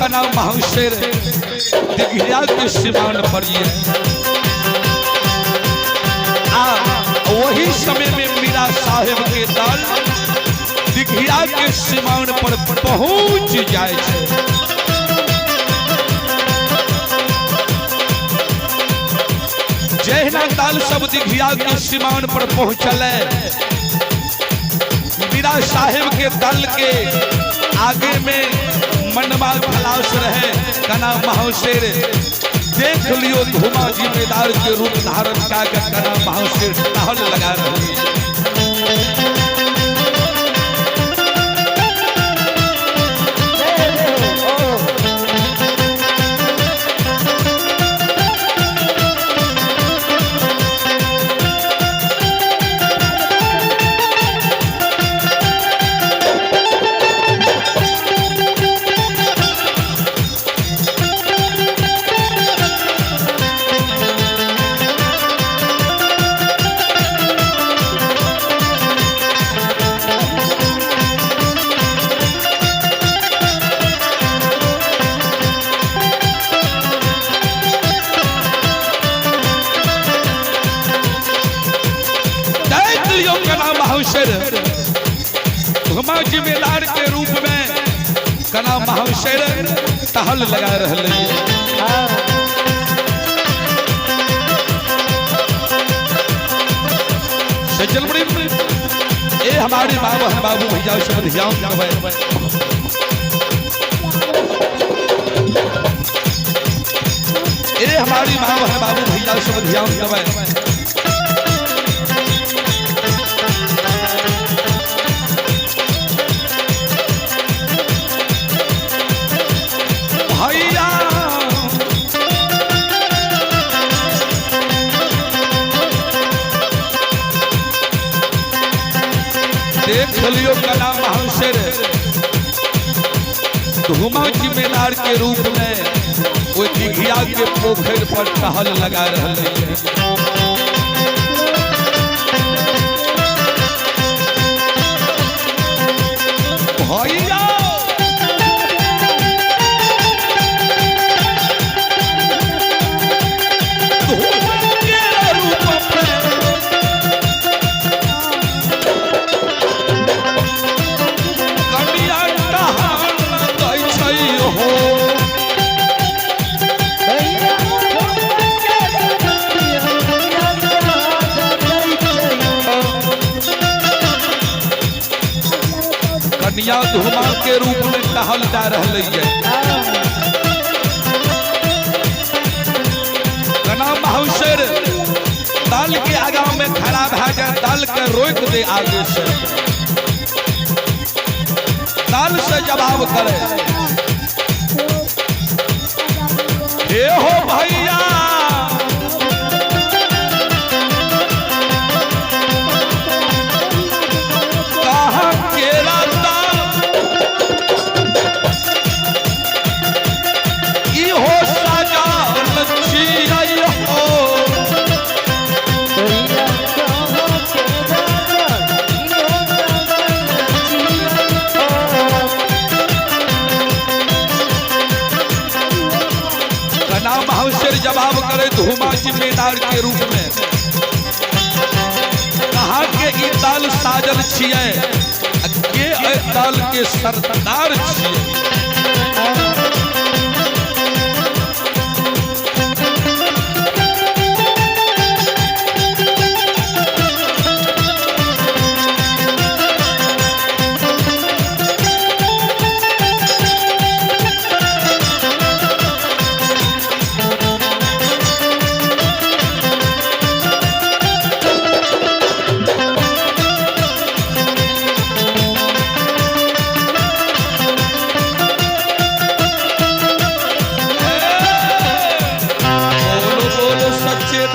का नाम महाशेर दिघिया के सिमान पर वही समय में मीरा साहेब के दल दिघिया के सिमान पर पहुंच जाए जहिना दल सब दिघिया के सिमान पर पहुंचल मीरा साहेब के दल के आगे में मनवा खलास रहे कना महाशेर देख लियो धुमा जिम्मेदार के रूप धारण कर कना महाशेर टहल लगा रहे धुमा जिम्मेदार के रूप में कना महाशेर टहल लगा रहे ए हमारी माँ बहन बाबू भैया सब ध्यान ए हमारी माँ बहन बाबू भैया सब ध्यान देख लियो कला महाशेर धुमा जिम्मेदार के रूप में वो दिघिया के पोखर पर टहल लगा रहे भैया कन्या धुमा के रूप में टहल जा रही है कना महाशेर दल के आगा में खड़ा भा जाए दल के रोक दे आगे से दल से जवाब करे हे हो भैया जवाब करे धुमा जिम्मेदार के रूप में कहा के ई दल साजल छिए के दल के सरदार छिए सच्चे